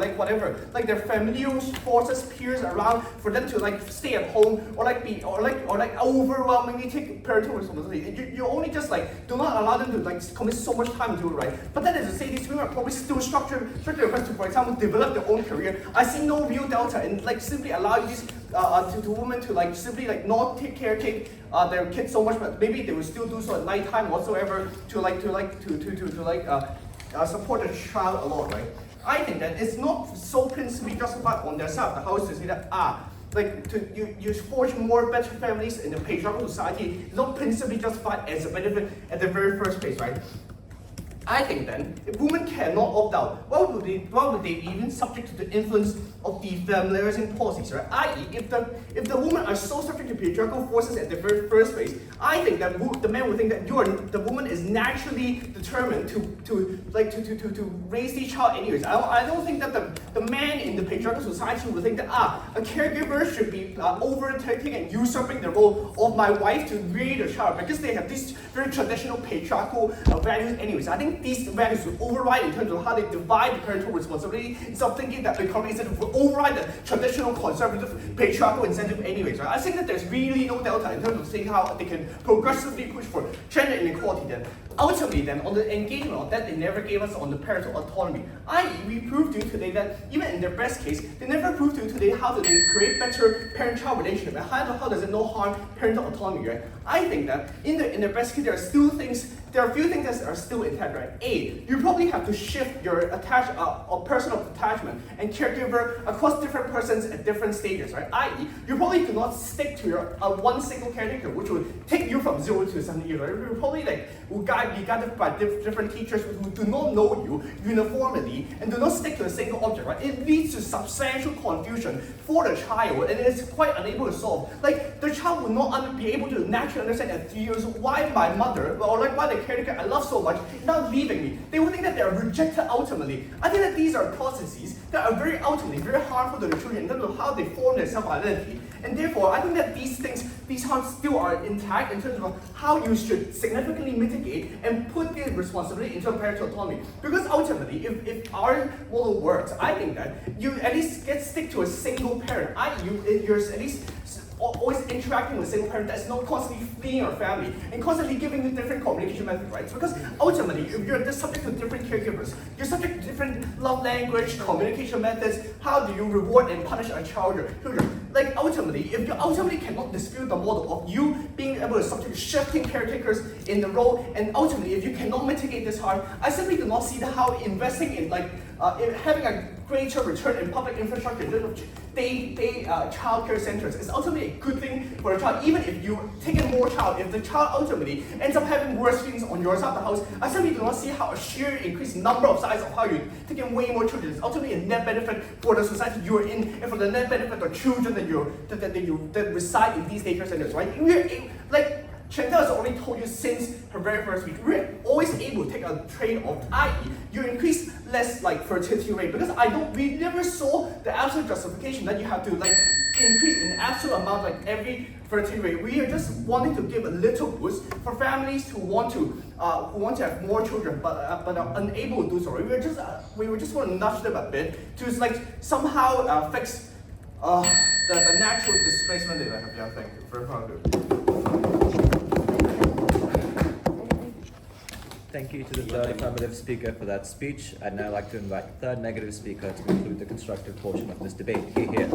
their familial forces, peers around for them to stay at home or overwhelmingly take parental responsibility. You only just do not allow them to commit so much time into it, right? But that is to say these women are probably still structured request to, for example, develop their own career. I see no real delta in simply allowing these to women to simply not take their kids so much, but maybe they will still do so at night time whatsoever to support the child a lot, right? I think that it's not so principally justified on their side of the house to say that you forge more better families in a patriarchal society. It's not principally justified as a benefit at the very first place, right? I think then, if women cannot opt out, why would they be even subject to the influence of de-familising policies, right? I.e., if the women are so subject to patriarchal forces at the very first place, I think that the man would think that the woman is naturally determined to raise the child anyways. I don't think that the man in the patriarchal society would think that a caregiver should be overtaking and usurping the role of my wife to rear the child, because they have these very traditional patriarchal values anyways. I think these values will override in terms of how they divide the parental responsibility, instead of thinking that the economic incentive will override the traditional conservative patriarchal incentive anyways, right? I think that there's really no delta in terms of saying how they can progressively push for gender inequality then. Ultimately then, on the engagement of that they never gave us on the parental autonomy, i.e., we proved to you today that even in their best case, they never proved to you today how do they create better parent-child relationship, and how does it not harm parental autonomy, right? I think that in their best case, there are a few things that are still intact, right? A, you probably have to shift your personal attachment and caregiver across different persons at different stages, right? I.e., you probably do not stick to your one single caretaker, which will take you from 0 to 7 years, right? You probably will guide might be guided by different teachers who do not know you uniformly and do not stick to a single object, right? It leads to substantial confusion for the child, and it is quite unable to solve. Like, the child will not be able to naturally understand at 3 years why my mother, or like why the caretaker I love so much, is now leaving me. They will think that they are rejected ultimately. I think that these are processes that are very ultimately very harmful to the children in terms of how they form their self-identity. And therefore, I think that these harms still are intact in terms of how you should significantly mitigate and put the responsibility into parental autonomy. Because ultimately, if our model works, I think that you at least stick to a single parent. You're at least always interacting with a single parent that's not constantly fleeing your family and constantly giving you different communication methods, right? Because ultimately, if you're just subject to different caregivers, you're subject to different love language, communication methods. How do you reward and punish a children? Like, ultimately, if you ultimately cannot dispute the model of you being able to subject to shifting caretakers in the role, and ultimately, if you cannot mitigate this harm, I simply do not see how investing in in having a greater return in public infrastructure in terms of childcare centers is ultimately a good thing for the child. Even if you take in more child, if the child ultimately ends up having worse things on your side of the house, I simply do not see how a sheer increased number of size of how you take in way more children is ultimately a net benefit for the society you are in and for the net benefit of children that reside in these daycare centers, right? Chantal has already told you since her very first week, we're always able to take a trade-off, i.e., you increase less fertility rate, because we never saw the absolute justification that you have to increase in absolute amount every fertility rate. We are just wanting to give a little boost for families who want to have more children but are unable to do so. We just want to nudge them a bit to somehow fix the natural displacement that they have. Yeah, thank you. Very good. Thank you to the third affirmative speaker for that speech. I'd now like to invite the third negative speaker to conclude the constructive portion of this debate. Hear.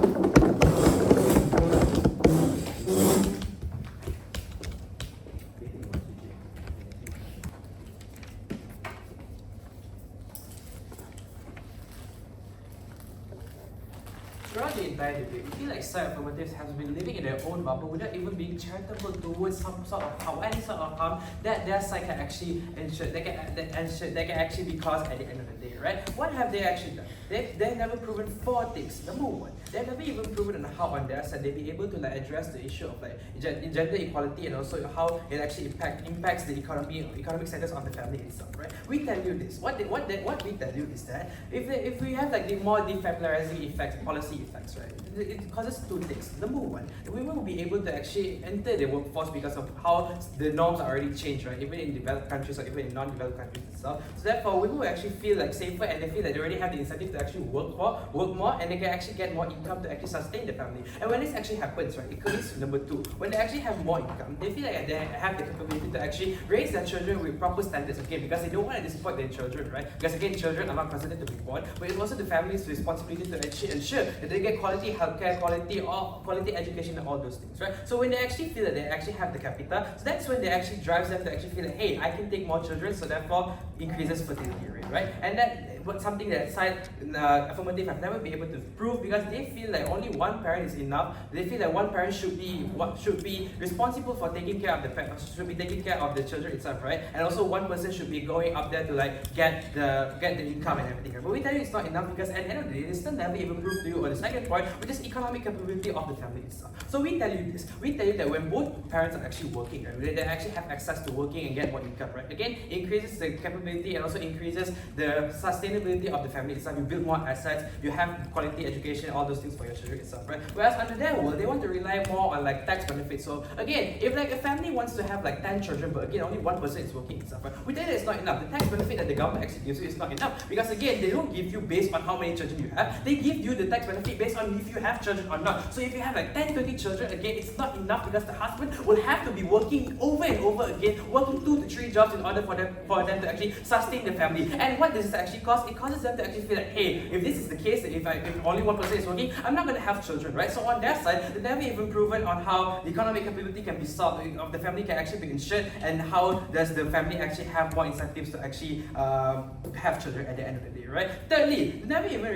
Throughout the entire debate, we feel like affirmatives have been living in their own bubble without even being charitable towards some sort of harm, any sort of harm that their side can actually ensure, that can actually be caused at the end of the day, right? What have they actually done? They've never proven 4 things. Number 1, they've never even proven how on their side they'll be able to address the issue of gender equality and also how it actually impacts the economic status of the family itself, right? We tell you this. What we tell you is that if we have the more de-familiarizing effects, policy effects, right? It causes 2 things. Number 1, the women will be able to actually enter the workforce because of how the norms are already changed, right? Even in developed countries or even in non-developed countries itself. So therefore, women will actually feel safer and they feel that they already have the incentive to actually work more, and they can actually get more income to actually sustain the family. And when this actually happens, right, it comes to number 2. When they actually have more income, they feel like they have the capability to actually raise their children with proper standards, again, because they don't want to disappoint their children, right? Because again, children are not considered to be born, but it's also the family's responsibility to actually ensure that they get quality healthcare, quality education, and all those things, right? So when they actually feel that they actually have the capital, so that's when they actually drives them to actually feel that, hey, I can take more children, so therefore increases fertility rate, right? And that was something that side affirmative have never been able to prove, because they feel like only one parent is enough. They feel that one parent should be responsible for taking care of the children itself, right? And also one person should be going up there to get the income and everything, right? But we tell you it's not enough, because at the end of the day, they still never even prove to you on the second point, which is economic capability of the family itself. So we tell you this. We tell you that when both parents are actually working, right, they actually have access to working and get more income, right? Again, it increases the capability and also increases the sustainability of the family itself. You build more assets, you have quality education, all those things for your children itself, right? Whereas under their world, they want to rely more on tax benefits. So again, if a family wants to have 10 children, but again only one person is working itself, right? We tell you it's not enough. The tax benefit that the government actually gives you is not enough, because again, they don't give you based on how many children you have. They give you the tax benefit based on if you have children or not. So if you have 10, 20 children, again, it's not enough, because the husband will have to be working over and over again, working 2 to 3 jobs in order for them to actually sustain the family. And what does this actually cause? it causes them to actually feel like, hey, if this is the case, if only one person is working, I'm not going to have children, right? So on their side, they've never even proven on how the economic capability can be solved, of the family can actually be ensured, and how does the family actually have more incentives to actually have children at the end of the day, right? Thirdly, never even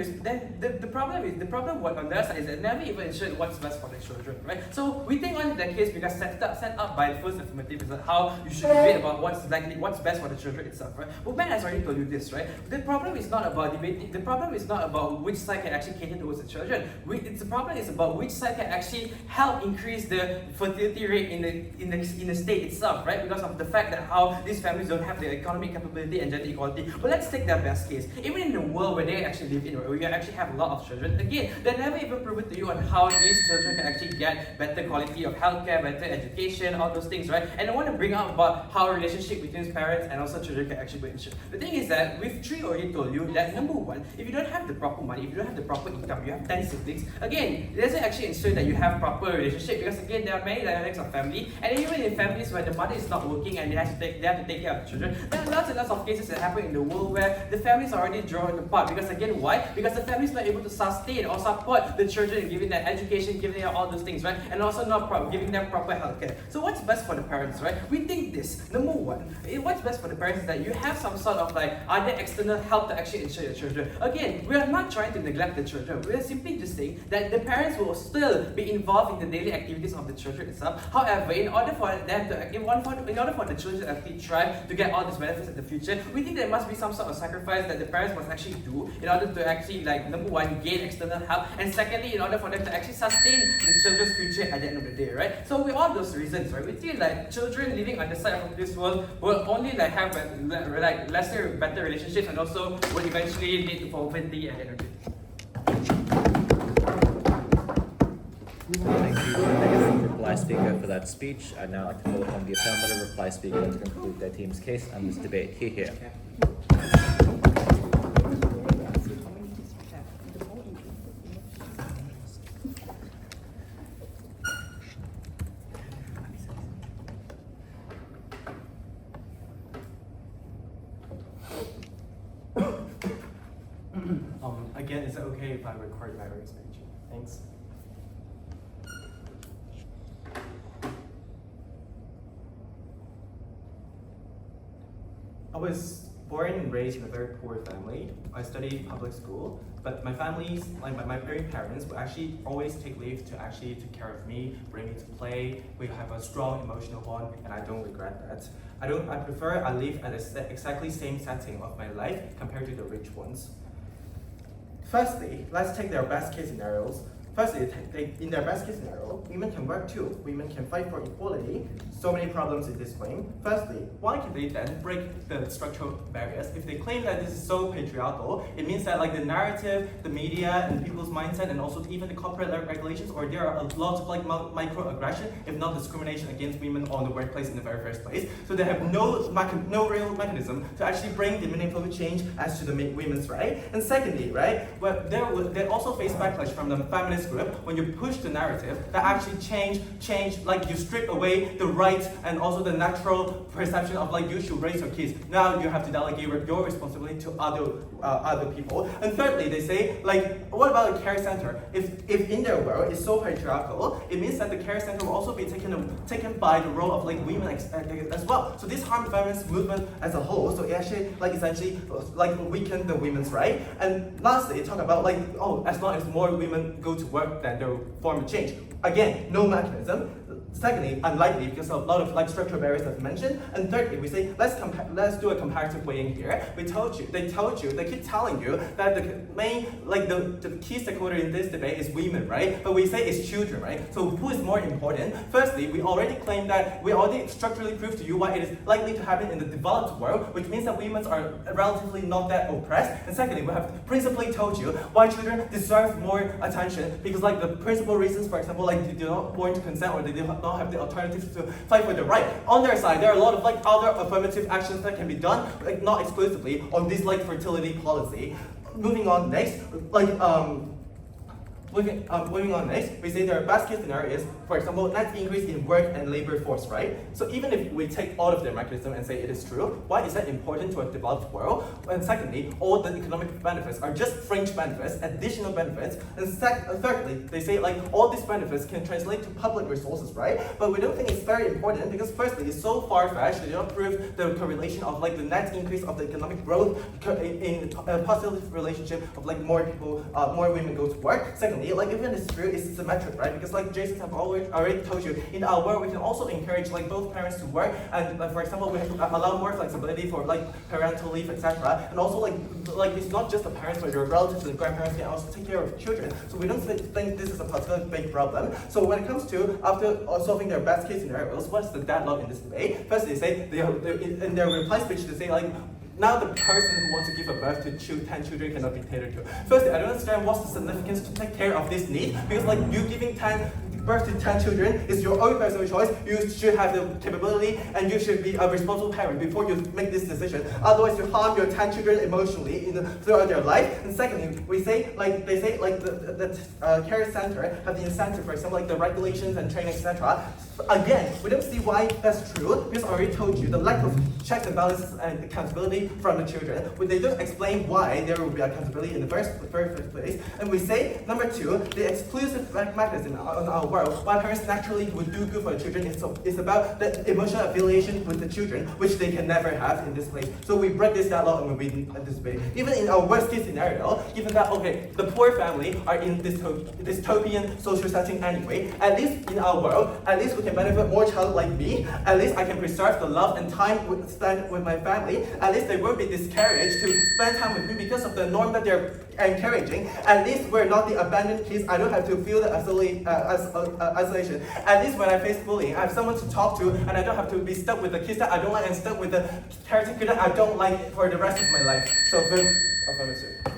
the problem on their side is that never even ensured what's best for the children, right? So we think on that case because set up by the first affirmative is that how you should debate about what's best for the children itself, right? But Ben has already told you this, right? The problem is not about debating. The problem is not about which side can actually cater towards the children. The problem is about which side can actually help increase the fertility rate in the state itself, right? Because of the fact that how these families don't have the economic capability and gender equality. But let's take their best case. Even in the world where they actually live in, where we actually have a lot of children, again, they're never even proven to you on how these children can actually get better quality of healthcare, better education, all those things, right? And I want to bring up about how a relationship between parents and also children can actually be ensured. The thing is that we've already told you that number one, if you don't have the proper money, if you don't have the proper income, you have 10 siblings, again, it doesn't actually ensure that you have proper relationship because again, there are many dynamics of family, and even in families where the mother is not working and they have to take care of the children, there are lots and lots of cases that happen in the world where the families are already drawn apart because again, why? Because the family is not able to sustain or support the children, giving them education, giving them all those things, right? And also not giving them proper healthcare. So what's best for the parents, right? We think this, number one, what's best for the parents is that you have some sort of like other external help to actually ensure your children. Again, we are not trying to neglect the children. We are simply just saying that the parents will still be involved in the daily activities of the children itself. However, in order for the children to actually thrive to get all these benefits in the future, we think there must be some sort of sacrifice that the parents must actually do in order to actually like number one, gain external help, and secondly, in order for them to actually sustain the children's future at the end of the day, right? So with all those reasons, right, we feel like children living on the side of this world will only like have better relationships and also will eventually lead to poverty at the end of the day. Thank you to the negative reply speaker for that speech. I'd now like to call upon the affirmative reply speaker to conclude their team's case and this debate. Here. Again, is it okay if I record my own speech? Thanks. I was born and raised in a very poor family. I studied public school, but my family's, like my parents would actually always take leave to actually take care of me, bring me to play. We have a strong emotional bond, and I don't regret that. I prefer I live at the exactly same setting of my life compared to the rich ones. Firstly, let's take their best case scenarios. Firstly, in their best case scenario, women can work too. Women can fight for equality. So many problems in this claim. Firstly, why can they then break the structural barriers? If they claim that this is so patriarchal, it means that like the narrative, the media, and people's mindset, and also even the corporate regulations, or there are a lot of like microaggression, if not discrimination against women on the workplace in the very first place. So they have no real mechanism to actually bring the meaningful change as to the women's right. And secondly, right, well, they also face backlash from the feminist group when you push the narrative that actually change, like you strip away the right and also the natural perception of like you should raise your kids. Now you have to delegate your responsibility to other people. And thirdly, they say like, what about a care center? If in their world it's so patriarchal, it means that the care center will also be taken by the role of like women as well. So this harms feminist movement as a whole. So it actually like essentially like weaken the women's right. And lastly, talk about like, oh, as long as more women go to work, then there will form a change. Again, no mechanism. Secondly, unlikely because of a lot of like structural barriers I've mentioned. And thirdly, we say let's do a comparative weighing here. They keep telling you that the main the key stakeholder in this debate is women, right? But we say it's children, right? So who is more important? Firstly, we already claim that we already structurally proved to you why it is likely to happen in the developed world, which means that women are relatively not that oppressed. And secondly, we have principally told you why children deserve more attention because like the principal reasons, for example, like they do not want to consent or they do not have the alternatives to fight for their right. On their side, there are a lot of like other affirmative actions that can be done, like not exclusively on this like fertility policy. Moving on next, moving on next, we say there are best case scenarios, for example, net increase in work and labor force, right? So even if we take all of their mechanism and say it is true, why is that important to a developed world? And secondly, all the economic benefits are just fringe benefits, additional benefits. And thirdly, they say like all these benefits can translate to public resources, right? But we don't think it's very important because firstly, it's so far-fetched, they don't prove the correlation of like the net increase of the economic growth in a positive relationship of like more people, more women go to work. Secondly, like even it's true, it's symmetric, right? Because like Jason have already told you, in our world we can also encourage like both parents to work, and for example, we have to allow more flexibility for like parental leave, etc. And also like it's not just the parents, but your relatives and grandparents can also take care of children. So we don't think this is a particularly big problem. So when it comes to after solving their best case scenarios, what's the deadlock in this debate? First, they say in their reply speech they say like, now the person who wants to give a birth to 10 children cannot be catered to. Firstly, I don't understand what's the significance to take care of this need, because like you giving birth to 10 children is your own personal choice. You should have the capability and you should be a responsible parent before you make this decision. Otherwise, you harm your 10 children emotionally throughout their life. And secondly, they say like the care center have the incentive, for example, like the regulations and training, etc. Again, we don't see why that's true, because I already told you the lack of checks and balances and accountability from the children. But they don't explain why there will be accountability in the first place. And we say, number two, the exclusive mechanism on our world, why parents naturally would do good for the children, is about the emotional affiliation with the children, which they can never have in this place. So we break this dialogue and we win this debate. Even in our worst case scenario, given that, okay, the poor family are in this dystopian social setting anyway, at least in our world, at least we can benefit more child like me, at least I can preserve the love and time spent with my family, at least they won't be discouraged to spend time with me because of the norm that they're encouraging. At least we're not the abandoned kids. I don't have to feel the isolation. At least when I face bullying, I have someone to talk to, and I don't have to be stuck with the kids that I don't like and stuck with the caretaker that I don't like for the rest of my life. So vote affirmative.